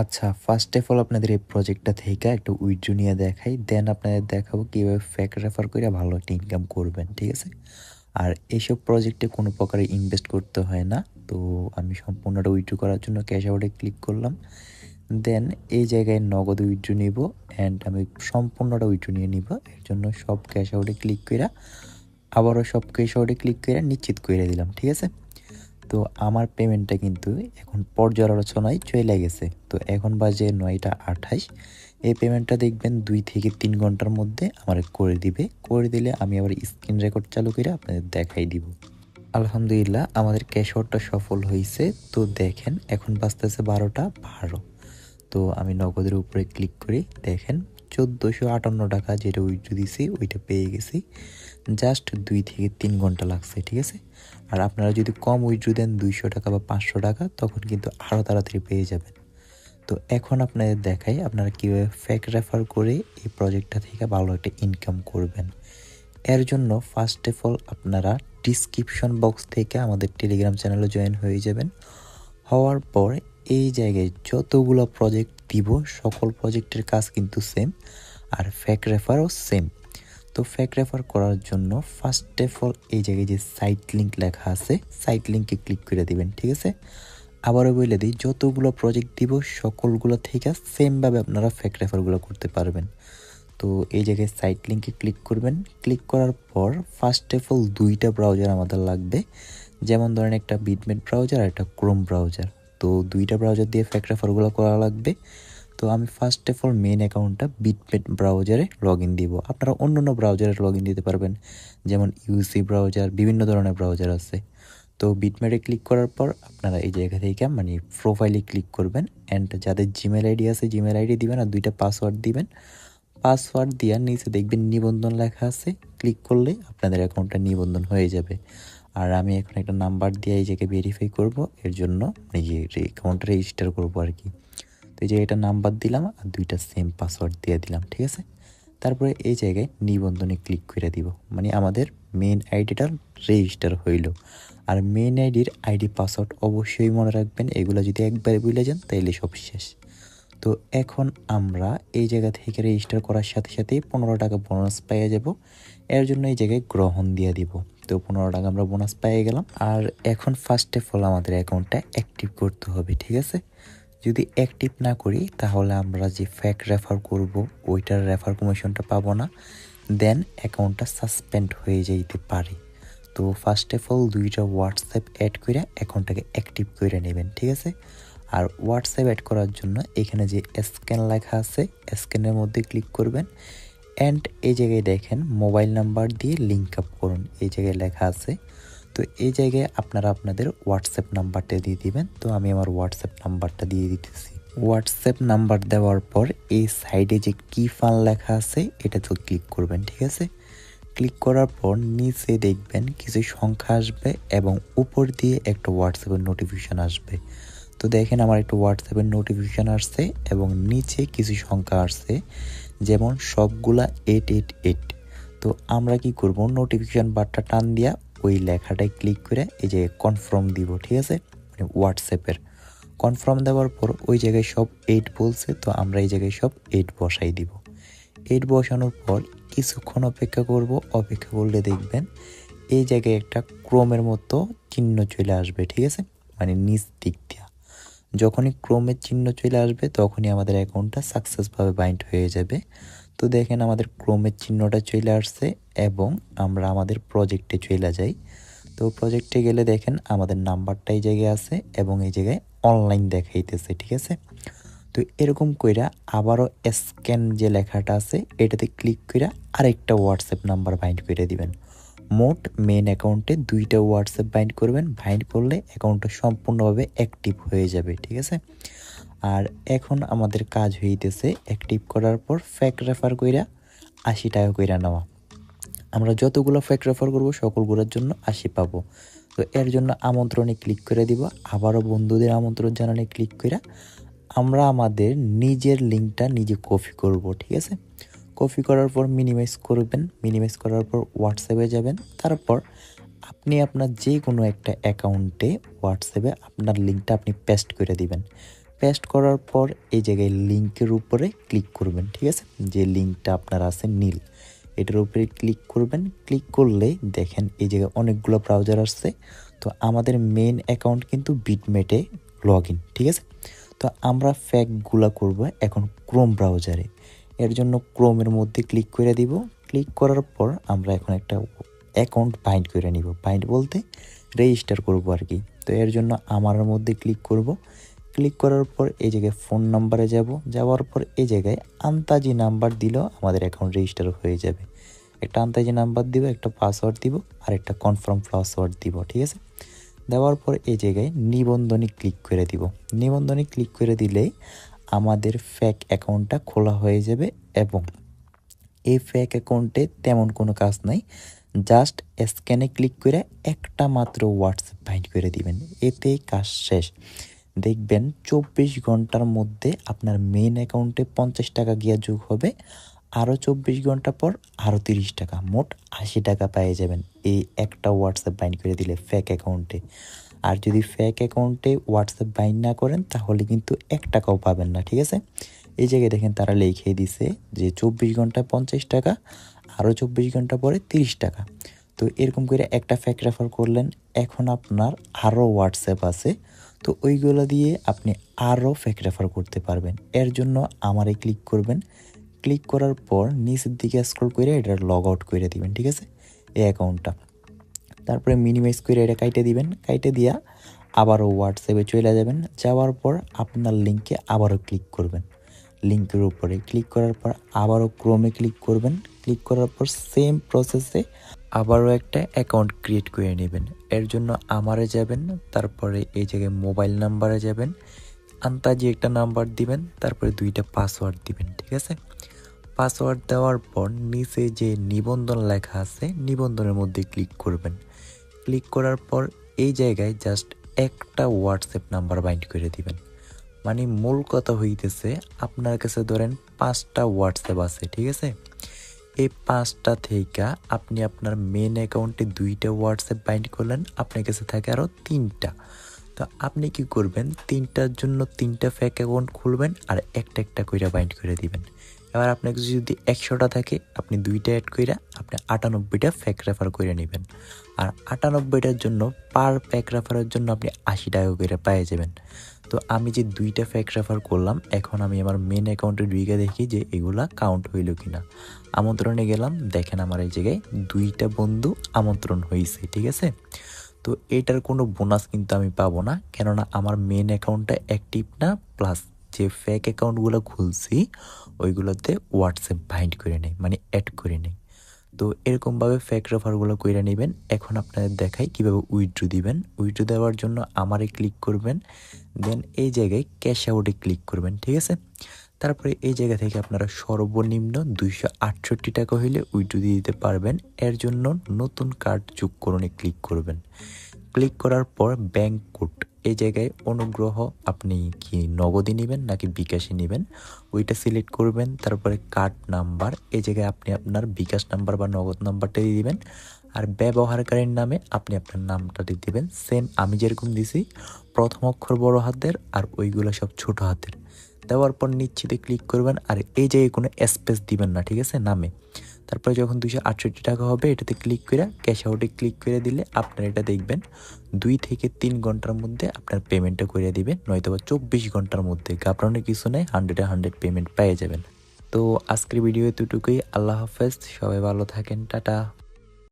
আচ্ছা, first of all আপনাদের এই প্রজেক্টটা থেকে একটা উইথড্র নিয়ে দেখাই। দেন আপনাদের দেখাবো কিভাবে ফেক রেফার কইরা ভালো একটা ইনকাম করবেন। ঠিক আছে? আর এইসব প্রজেক্টে কোনো প্রকারে ইনভেস্ট করতে হয় না। তো আমি সম্পূর্ণটা উইথড্র করার জন্য ক্যাশ আউটে ক্লিক করলাম। দেন এই জায়গায় নগদ উইথড্র নিবো অ্যান্ড আমি সম্পূর্ণটা উইথড্র নিয়ে নিবো। এর জন্য সব ক্যাশ আউটে ক্লিক কইরা আবারও সব ক্যাশ আউটে ক্লিক কইরা নিশ্চিত কইরা দিলাম। ঠিক আছে? তো আমার পেমেন্টটা কিন্তু এখন পর্যালোচনায় চলে গেছে। তো এখন বাজে ৯টা ২৮। এই পেমেন্টটা দেখবেন ২ থেকে ৩ ঘন্টার মধ্যে আমারে করে দিবে। করে দিলে আমি আবার স্ক্রিন রেকর্ড চালু করে আপনাদের দেখাই দিব। আলহামদুলিল্লাহ আমাদের ক্যাশ আউটটা সফল হইছে। তো দেখেন এখন বাজতেছে ১২টা ১২। তো আমি নগদের উপরে ক্লিক করি। দেখেন ১৪৫৮ টাকা যেটা উইথড্র দিছি ওইটা পেয়ে গেছি। জাস্ট ২ থেকে ৩ ঘন্টা লাগছে। ঠিক আছে? আর আপনারা যদি কম উইথড্র দেন ২০০ টাকা বা ৫০০ টাকা তখন কিন্তু আরও তাড়াতাড়ি পেয়ে যাবেন। তো এখন আপনাদের দেখাই আপনারা কীভাবে ফেক রেফার করে এই প্রজেক্টটা থেকে ভালো একটা ইনকাম করবেন। এর জন্য ফার্স্ট অফ অল আপনারা ডিসক্রিপশন বক্স থেকে আমাদের টেলিগ্রাম চ্যানেলে জয়েন হয়ে যাবেন। হওয়ার পর এই জায়গায় যতগুলো প্রজেক্ট দিব সকল প্রজেক্টের কাজ কিন্তু সেম, আর ফেক রেফারও সেম। তো ফেক রেফার করার জন্য ফার্স্ট অফ অল এই জায়গায় যে সাইট লিঙ্ক লেখা আছে সাইট লিঙ্কে ক্লিক করে দিবেন। ঠিক আছে? আবারও বলে দিই যতগুলো প্রজেক্ট দিব সকলগুলো থেকে সেমভাবে আপনারা ফেক রেফারগুলো করতে পারবেন। তো এই জায়গায় সাইট লিঙ্কে ক্লিক করবেন। ক্লিক করার পর ফার্স্ট অফ অল ২টা ব্রাউজার আমাদের লাগবে। যেমন ধরেন একটা বিটমেট ব্রাউজার আর একটা ক্রোম ব্রাউজার। তো ২টা ব্রাউজার দিয়ে ফেক রেফারগুলো করা লাগবে। তো আমি ফার্স্ট অফ অল মেন অ্যাকাউন্টটা বিটমেট ব্রাউজারে লগ ইন দিব। আপনারা অন্য ব্রাউজারে লগ ইন দিতে পারবেন, যেমন ইউসি ব্রাউজার, বিভিন্ন ধরনের ব্রাউজার আছে। তো বিটমেটে ক্লিক করার পর আপনারা এই জায়গা থেকে প্রোফাইলে ক্লিক করবেন অ্যান্ড যাদের জিমেল আইডি আছে জিমেল আইডি দিবেন আর ২টা পাসওয়ার্ড দিবেন। পাসওয়ার্ড দিয়ে নিচে দেখবেন নিবন্ধন লেখা আছে, ক্লিক করলে আপনাদের অ্যাকাউন্টটা নিবন্ধন হয়ে যাবে। আর আমি এখন একটা নাম্বার দিয়ে এই জায়গায় ভেরিফাই করব, এর জন্য এই যে অ্যাকাউন্টটা রেজিস্টার করবো আর কি। তো এই যে এটা নাম্বার দিলাম আর 2টা সেম পাসওয়ার্ড দিয়ে দিলাম। ঠিক আছে? তারপরে এই জায়গায় নিবন্ধনে ক্লিক করে দিব, আমাদের মেন আইডিটা রেজিস্টার হইল। আর মেন আইডির আইডি পাসওয়ার্ড অবশ্যই মনে রাখবেন, এগুলো যদি একবার ভুলে যান তাইলে সব শেষ। তো এখন আমরা এই জায়গা থেকে রেজিস্টার করার সাথে সাথেই 15 টাকা বোনাস পেয়ে যাব। এর জন্য এই জায়গায় গ্রহণ দিয়ে দিব। তো 15 টাকা আমরা বোনাস পেয়ে গেলাম। আর এখন ফার্স্ট অফ অল আমাদের অ্যাকাউন্টটা অ্যাক্টিভ করতে হবে। ঠিক আছে? যদি অ্যাক্টিভ না করি তাহলে আমরা যে ফেক রেফার করব ওইটার রেফার কমিশনটা পাবো না, দেন অ্যাকাউন্টটা সাসপেন্ড হয়ে যাইতে পারে। তো ফার্স্ট অফ অল 2টা হোয়াটসঅ্যাপ অ্যাড করে অ্যাকাউন্টটাকে অ্যাক্টিভ করে নেবেন। ঠিক আছে? আর হোয়াটসঅ্যাপ অ্যাড করার জন্য এখানে যে স্ক্যান লেখা আছে স্ক্যানের মধ্যে ক্লিক করবেন অ্যান্ড এই জায়গায় দেখেন মোবাইল নাম্বার দিয়ে লিঙ্ক আপ করুন, এই জায়গায় লেখা আছে। তো এই জায়গায় আপনারা আপনাদের হোয়াটসঅ্যাপ নাম্বারটা দিয়ে দিবেন। তো আমি আমার হোয়াটসঅ্যাপ নাম্বারটা দিয়ে দিতেছি। হোয়াটসঅ্যাপ নাম্বার দেওয়ার পর এই সাইডে যে কি ফান লেখা আছে এটাতে ক্লিক করবেন। ঠিক আছে? ক্লিক করার পর নিচে দেখবেন কিছু সংখ্যা আসবে এবং উপর দিয়ে একটা হোয়াটসঅ্যাপের নোটিফিকেশান আসবে। তো দেখেন আমার একটা হোয়াটসঅ্যাপের নোটিফিকেশান আসছে এবং নিচে কিছু সংখ্যা আসছে, যেমন সবগুলা 888। তো আমরা কি করব, নোটিফিকেশান বারটা টান দিয়া ওই লেখাটায় ক্লিক করে এই যে কনফার্ম দিব। ঠিক আছে? হোয়াটসঅ্যাপের কনফার্ম দেওয়ার পর ওই জায়গায় সব 8 বলছে, তো আমরা এই জায়গায় সব 8 বসাই দিব। 8 বসানোর পর কিছুক্ষণ অপেক্ষা করব। অপেক্ষা করলে দেখবেন এই জায়গায় একটা ক্রোমের মতো চিহ্ন চলে আসবে। ঠিক আছে? নিচ দিক দিয়া যখনই ক্রোমের চিহ্ন চলে আসবে তখনই আমাদের অ্যাকাউন্টটা সাকসেসভাবে বাইন্ড হয়ে যাবে। তো দেখেন আমাদের ক্রোমের চিহ্নটা চলে আসছে এবং আমরা আমাদের প্রজেক্টে চলে যাই। তো প্রজেক্টে গেলে দেখেন আমাদের নাম্বারটা এই জায়গায় আছে এবং এই জায়গায় অনলাইন দেখাইতেছে। ঠিক আছে? তো এরকম কইরা আবারও স্ক্যান যে লেখাটা আছে এটাতে ক্লিক কইরা আরেকটা হোয়াটসঅ্যাপ নাম্বার বাইন্ড করে দিবেন। মোট মেন অ্যাকাউন্টে 2টা হোয়াটসঅ্যাপ বাইন্ড করবেন। বাইন্ড করলে অ্যাকাউন্টটা সম্পূর্ণভাবে অ্যাক্টিভ হয়ে যাবে। ঠিক আছে? আর এখন আমাদের কাজ হইতেছে অ্যাক্টিভ করার পর ফেক রেফার কইরা 80 টাকা কইরা নেওয়া। আমরা যতগুলো ফেক রেফার করব সকলগুলোর জন্য 80 পাবো। তো এর জন্য আমন্ত্রণে ক্লিক করে দিব। আবারও বন্ধুদের আমন্ত্রণ জানানে ক্লিক কইরা আমরা আমাদের নিজের লিঙ্কটা নিজে কপি করব। ঠিক আছে? কপি করার পর মিনিমাইজ করবেন। মিনিমাইজ করার পর হোয়াটসঅ্যাপে যাবেন। তারপর আপনি আপনার যে কোনো একটা অ্যাকাউন্টে হোয়াটসঅ্যাপে আপনার লিঙ্কটা আপনি পেস্ট করে দিবেন। পেস্ট করার পর এই জায়গায় লিঙ্কের উপরে ক্লিক করবেন, ঠিক আছে? যে লিঙ্কটা আপনার আছে নীল, এটার উপরে ক্লিক করবেন। ক্লিক করলে দেখেন এই জায়গায় অনেকগুলো ব্রাউজার আসছে। তো আমাদের মেইন অ্যাকাউন্ট কিন্তু বিটমেটে লগ ইন, ঠিক আছে? তো আমরা ফ্যাকগুলো করব এখন ক্রোম ব্রাউজারে। এর জন্য ক্রোমের মধ্যে ক্লিক করে দিব। ক্লিক করার পর আমরা এখন একটা অ্যাকাউন্ট বাইন্ড করে নিব। বাইন্ড বলতে রেজিস্টার করব আর কি। তো এর জন্য আমার মধ্যে ক্লিক করব। ক্লিক করার পর এই জায়গায় ফোন নাম্বারে যাব। যাওয়ার পর এই জায়গায় আন্তাজি নাম্বার দিলেও আমাদের অ্যাকাউন্ট রেজিস্টার হয়ে যাবে। একটা আন্তাজি নাম্বার দিব, একটা পাসওয়ার্ড দিব, আর একটা কনফার্ম পাসওয়ার্ড দিব, ঠিক আছে? দেওয়ার পর এই জায়গায় নিবন্ধনে ক্লিক করে দিব। নিবন্ধনে ক্লিক করে দিলেই আমাদের ফেক অ্যাকাউন্টটা খোলা হয়ে যাবে এবং এই ফেক অ্যাকাউন্টে তেমন কোনো কাজ নাই। জাস্ট স্ক্যানে ক্লিক করে একটা মাত্র হোয়াটসঅ্যাপ বাইন্ড করে দিবেন, এতেই কাজ শেষ। দেখবেন 24 ঘন্টার মধ্যে আপনার মেইন অ্যাকাউন্টে 50 টাকা গিয়া যোগ হবে, আরও 24 ঘন্টা পর আরও 30 টাকা, মোট 80 টাকা পেয়ে যাবেন এই একটা হোয়াটসঅ্যাপ বাইন্ড করে দিলে ফেক অ্যাকাউন্টে। আর যদি ফেক অ্যাকাউন্টে হোয়াটসঅ্যাপ বাইন্ড না করেন তাহলে কিন্তু 1 টাকাও পাবেন না, ঠিক আছে? এই জায়গায় দেখেন তারা লিখে দিছে যে 24 ঘন্টায় 50 টাকা, আরও 24 ঘন্টা পরে 30 টাকা। তো এরকম করে একটা ফেক রেফার করলেন। এখন আপনার আরও হোয়াটসঅ্যাপ আছে, তো ওইগুলো দিয়ে আপনি আরও ফেক রেফার করতে পারবেন। এর জন্য আমারে ক্লিক করবেন। ক্লিক করার পর নিচের দিকে স্ক্রল করে এটা লগ আউট করে দিবেন, ঠিক আছে? এই অ্যাকাউন্টটা তারপরে মিনিমাইজ করে এটা কাইটে দিবেন। কাইটে দিয়া আবারও হোয়াটসঅ্যাপে চলে যাবেন। যাওয়ার পর আপনার লিঙ্কে আবারও ক্লিক করবেন। লিঙ্কের উপরে ক্লিক করার পর আবারও ক্রোমে ক্লিক করবেন। ক্লিক করার পর সেম প্রসেসে আবারও একটা অ্যাকাউন্ট ক্রিয়েট করে নেবেন। এর জন্য আমারে যাবেন, তারপরে এই জায়গায় মোবাইল নাম্বারে যাবেন, আন্তাজি একটা নাম্বার দিবেন, তারপরে 2টা পাসওয়ার্ড দিবেন, ঠিক আছে? পাসওয়ার্ড দেওয়ার পর নিচে যে নিবন্ধন লেখা আছে নিবন্ধনের মধ্যে ক্লিক করবেন। ক্লিক করার পর এই জায়গায় জাস্ট একটা হোয়াটসঅ্যাপ নাম্বার বাইন্ড করে দিবেন। মানে মূল কথা হইতেছে আপনার কাছে ধরেন 5টা হোয়াটসঅ্যাপ আছে, ঠিক আছে? এই 5টা থেকে আপনি আপনার মেন অ্যাকাউন্টে 2টা হোয়াটসঅ্যাপ বাইন্ড করলেন, আপনার কাছে থাকে আরও 3টা। তো আপনি কি করবেন, 3টার জন্য 3টা ফেক অ্যাকাউন্ট খুলবেন আর একটা একটা কইরা বাইন্ড করে দিবেন। এবার আপনার কাছে যদি 100টা থাকে আপনি 2টা অ্যাড কইরা আপনি 98টা ফেক রেফার করে নেবেন। আর 98টার জন্য পার ফেক রেফারের জন্য আপনি 80 টাকা করে পেয়ে যাবেন। তো আমি যে 2টা ফেক রেফার করলাম, এখন আমি আমার মেন অ্যাকাউন্টে ঢুকে দেখি যে এগুলা কাউন্ট হইল কিনা। আমন্ত্রণে গেলাম, দেখেন আমার এই জায়গায় 2টা বন্ধু আমন্ত্রণ হয়েছে, ঠিক আছে? তো এটার কোনো বোনাস কিন্তু আমি পাবো না, কেননা আমার মেন অ্যাকাউন্টটা অ্যাক্টিভ না, প্লাস যে ফেক অ্যাকাউন্টগুলো খুলছি ওইগুলোতে হোয়াটসঅ্যাপ বাইন্ড করে নেই, মানে অ্যাড করে নেই। তো এরকমভাবে ফেক রেফারগুলো কইরা নেবেন। এখন আপনাদের দেখাই কিভাবে উইথড্র দিবেন। উইথড্র দেওয়ার জন্য আমারে ক্লিক করবেন, দেন এই জায়গায় ক্যাশ আউটে ক্লিক করবেন, ঠিক আছে? তারপরে এই জায়গা থেকে আপনারা সর্বনিম্ন 268 টাকা হইলে উইথড্র দিয়ে দিতে পারবেন। এর জন্য নতুন কার্ড যোগ করণে ক্লিক করবেন। ক্লিক করার পর ব্যাংক কোড, এই জায়গায় অনুগ্রহ আপনি কি নগদে নেবেন নাকি বিকাশে নেবেন ওইটা সিলেক্ট করবেন। তারপরে কার্ড নাম্বার, এই জায়গায় আপনি আপনার বিকাশ নাম্বার বা নগদ নাম্বারটা দিয়ে দিবেন। আর ব্যবহারকারীর নামে আপনি আপনার নামটা দিয়ে দিবেন, সেম আমি যেরকম দিছি, প্রথম অক্ষর বড় হাতের আর ওইগুলো সব ছোট হাতের। দেওয়ার পর নিশ্চিতে ক্লিক করবেন আর এই জায়গায় কোনো স্পেস দিবেন না, ঠিক আছে, নামে। তারপরে যখন 268 টাকা হবে এটাতে ক্লিক করে ক্যাশ আউটে ক্লিক করে দিলে আপনার এটা দেখবেন 2 থেকে 3 ঘন্টার মধ্যে আপনার পেমেন্টটা করে দিবেন, নয়তো বা 24 ঘন্টার মধ্যে। ঘাবড়ানোর কিছু নেই, 100 পেমেন্ট পেয়ে যাবেন। তো আজকের ভিডিও এতটুকুই। আল্লাহ হাফেজ, সবাই ভালো থাকেন, টাটা।